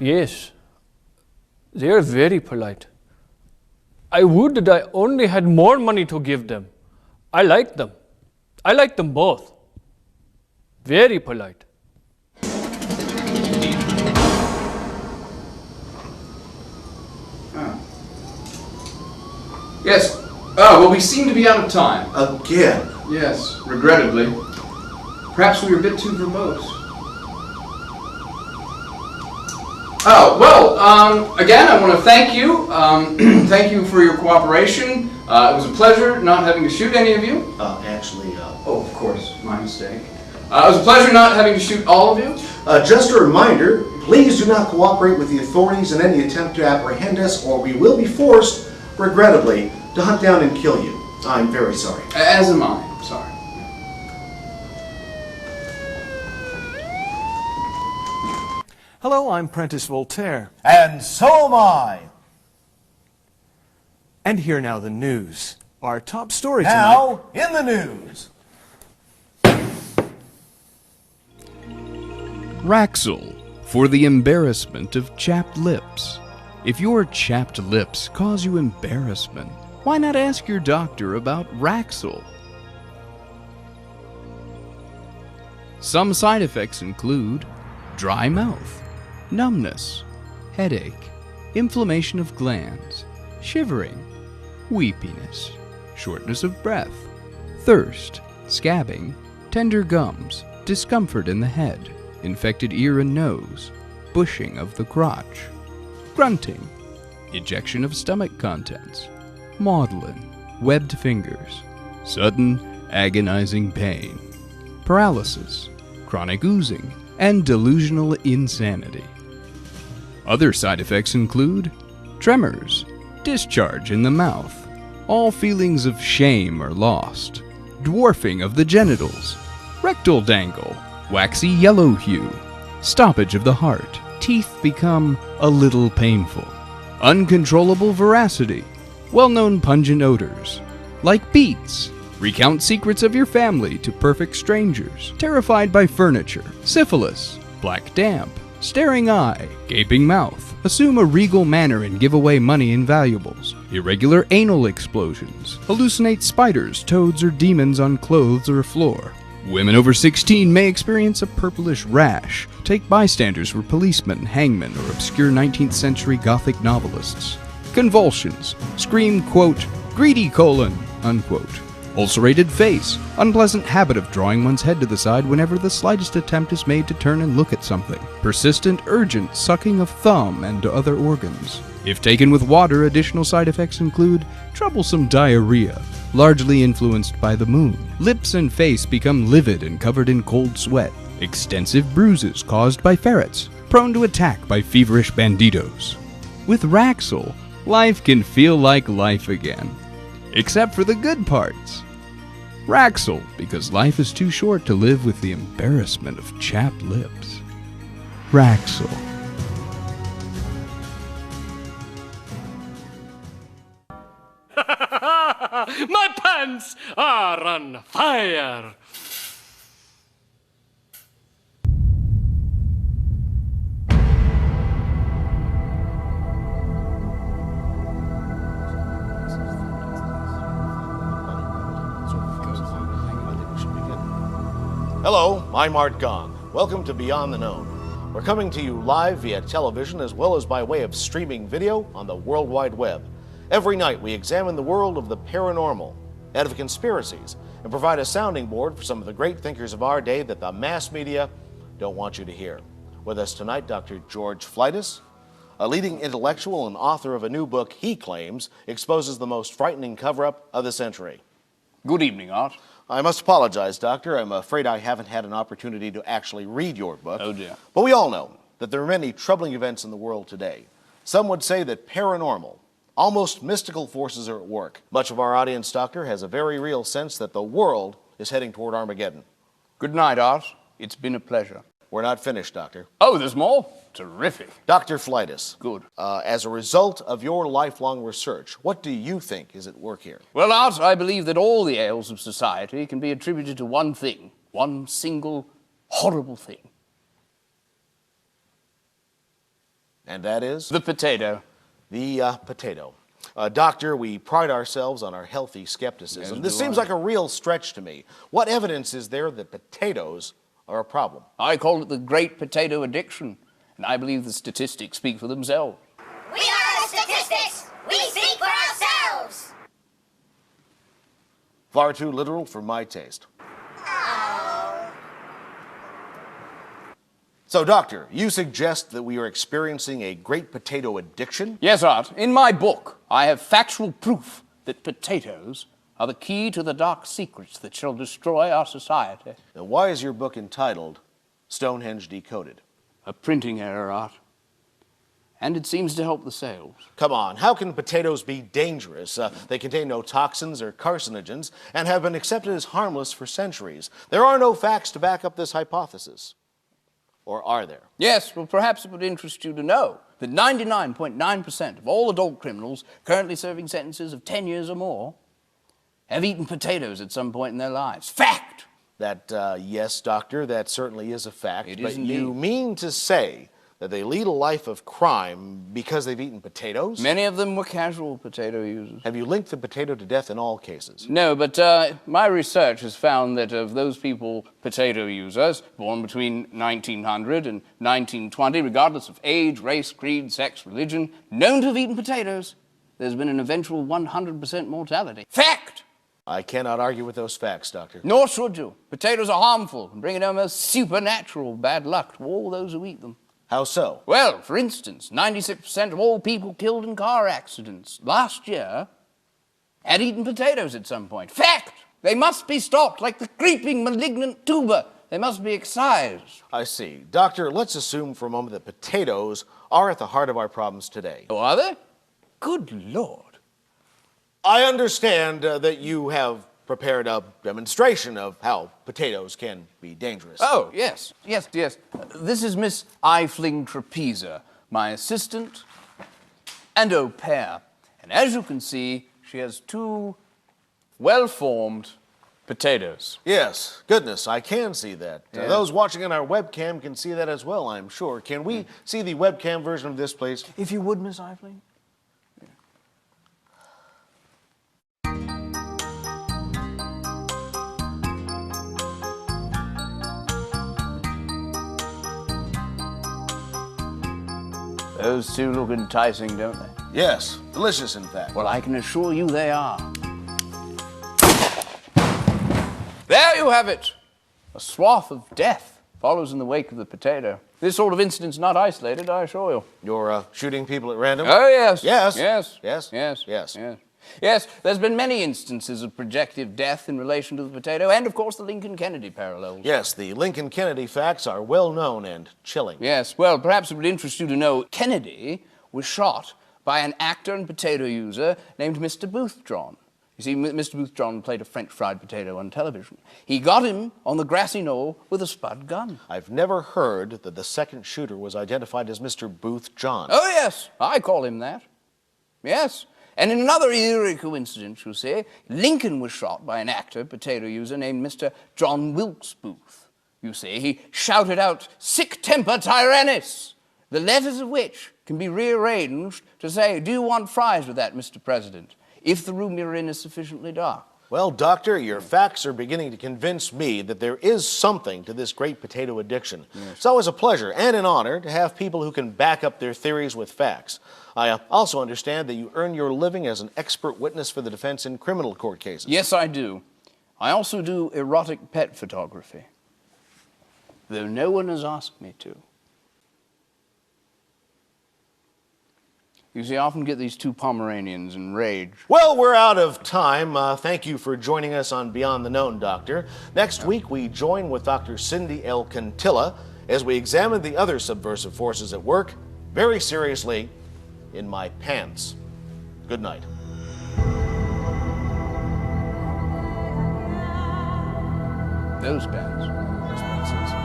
Yes, they are very polite. I would that I only had more money to give them. I like them. I like them both. Very polite. Yes. Oh, well, we seem to be out of time. Again? Yes, regrettably. Perhaps we were a bit too verbose. Oh, well, again, I want to thank you. Thank you for your cooperation. It was a pleasure not having to shoot any of you. Oh, of course, my mistake. It was a pleasure not having to shoot all of you. Just a reminder, please do not cooperate with the authorities in any attempt to apprehend us, or we will be forced, regrettably, to hunt down and kill you. I'm very sorry. As am I. Sorry. Hello, I'm Prentice Voltaire. And so am I. And here now the news. Our top story tonight. Now, in the news. Raxil, for the embarrassment of chapped lips. If your chapped lips cause you embarrassment, why not ask your doctor about Raxil? Some side effects include dry mouth, numbness, headache, inflammation of glands, shivering, weepiness, shortness of breath, thirst, scabbing, tender gums, discomfort in the head, infected ear and nose, bushing of the crotch, grunting, ejection of stomach contents, maudlin, webbed fingers, sudden agonizing pain, paralysis, chronic oozing, and delusional insanity. Other side effects include tremors, discharge in the mouth, all feelings of shame are lost, dwarfing of the genitals, rectal dangle, waxy yellow hue, stoppage of the heart, teeth become a little painful, uncontrollable voracity, well-known pungent odors, like beets, recount secrets of your family to perfect strangers, terrified by furniture, syphilis, black damp, staring eye, gaping mouth, assume a regal manner and give away money and valuables, irregular anal explosions, hallucinate spiders, toads, or demons on clothes or floor. Women over 16 may experience a purplish rash, take bystanders for policemen, hangmen, or obscure 19th century Gothic novelists. Convulsions, scream, quote, greedy colon, unquote. Ulcerated face, unpleasant habit of drawing one's head to the side whenever the slightest attempt is made to turn and look at something. Persistent, urgent sucking of thumb and other organs. If taken with water, additional side effects include troublesome diarrhea, largely influenced by the moon. Lips and face become livid and covered in cold sweat. Extensive bruises caused by ferrets, prone to attack by feverish banditos. With Raxil, life can feel like life again. Except for the good parts. Raxil, because life is too short to live with the embarrassment of chapped lips. Raxil. My pants are on fire. Hello, I'm Art Gong. Welcome to Beyond the Known. We're coming to you live via television as well as by way of streaming video on the World Wide Web. Every night we examine the world of the paranormal and of conspiracies and provide a sounding board for some of the great thinkers of our day that the mass media don't want you to hear. With us tonight, Dr. George Flightus, a leading intellectual and author of a new book he claims exposes the most frightening cover-up of the century. Good evening, Art. I must apologize, Doctor. I'm afraid I haven't had an opportunity to actually read your book. Oh, dear. But we all know that there are many troubling events in the world today. Some would say that paranormal, almost mystical forces are at work. Much of our audience, Doctor, has a very real sense that the world is heading toward Armageddon. Good night, Art. It's been a pleasure. We're not finished, Doctor. Oh, there's more? Terrific. Dr. Flightus. Good. As a result of your lifelong research, what do you think is at work here? Well, Art, I believe that all the ails of society can be attributed to one thing, one single horrible thing. And that is? The potato. The potato. Doctor, we pride ourselves on our healthy skepticism. Yes, This seems like a real stretch to me. What evidence is there that potatoes are a problem? I call it the great potato addiction, and I believe the statistics speak for themselves. We are the statistics! We speak for ourselves! Far too literal for my taste. So, Doctor, you suggest that we are experiencing a great potato addiction? Yes, Art. In my book, I have factual proof that potatoes are the key to the dark secrets that shall destroy our society. Now, why is your book entitled Stonehenge Decoded? A printing error, Art. And it seems to help the sales. Come on, how can potatoes be dangerous? They contain no toxins or carcinogens and have been accepted as harmless for centuries. There are no facts to back up this hypothesis. Or are there? Yes, well, perhaps it would interest you to know that 99.9% of all adult criminals currently serving sentences of 10 years or more have eaten potatoes at some point in their lives. Fact! Yes, Doctor, that certainly is a fact. It but is you indeed. mean to say that they lead a life of crime because they've eaten potatoes? Many of them were casual potato users. Have you linked the potato to death in all cases? No, but my research has found that of those people, potato users, born between 1900 and 1920, regardless of age, race, creed, sex, religion, known to have eaten potatoes, there's been an eventual 100% mortality. Fact! I cannot argue with those facts, Doctor. Nor should you. Potatoes are harmful and bring almost supernatural bad luck to all those who eat them. How so? Well, for instance, 96% of all people killed in car accidents last year had eaten potatoes at some point. Fact! They must be stopped like the creeping malignant tuber. They must be excised. I see. Doctor, let's assume for a moment that potatoes are at the heart of our problems today. Oh, are they? Good Lord. I understand that you have prepared a demonstration of how potatoes can be dangerous. Oh, yes. This is Miss Eifling Trapeza, my assistant and au pair. And as you can see, she has two well-formed potatoes. Yes, goodness, I can see that. Yeah. Those watching on our webcam can see that as well, I'm sure. Can we see the webcam version of this, please? If you would, Miss Eifling. Those two look enticing, don't they? Yes, delicious, in fact. Well, I can assure you they are. There you have it. A swath of death follows in the wake of the potato. This sort of incident's not isolated, I assure you. You're shooting people at random? Oh, yes. Yes. Yes. Yes. Yes. Yes. Yes. Yes, there's been many instances of projective death in relation to the potato, and of course the Lincoln-Kennedy parallels. Yes, the Lincoln-Kennedy facts are well known and chilling. Yes, well, perhaps it would interest you to know Kennedy was shot by an actor and potato user named Mr. Boothjohn. You see, Mr. Boothjohn played a French fried potato on television. He got him on the grassy knoll with a spud gun. I've never heard that the second shooter was identified as Mr. Boothjohn. Oh, yes, I call him that. Yes. And in another eerie coincidence, you see, Lincoln was shot by an actor, potato user, named Mr. John Wilkes Booth. You see, he shouted out, "Sic temper tyrannis," the letters of which can be rearranged to say, "Do you want fries with that, Mr. President?" if the room you're in is sufficiently dark. Well, Doctor, your facts are beginning to convince me that there is something to this great potato addiction. Yes. It's always a pleasure and an honor to have people who can back up their theories with facts. I also understand that you earn your living as an expert witness for the defense in criminal court cases. Yes, I do. I also do erotic pet photography, though no one has asked me to. You see, I often get these two Pomeranians in rage. Well, we're out of time. Thank you for joining us on Beyond the Known, Doctor. Next week, we join with Dr. Cindy L. Cantilla as we examine the other subversive forces at work, very seriously, in my pants. Good night. Those pants.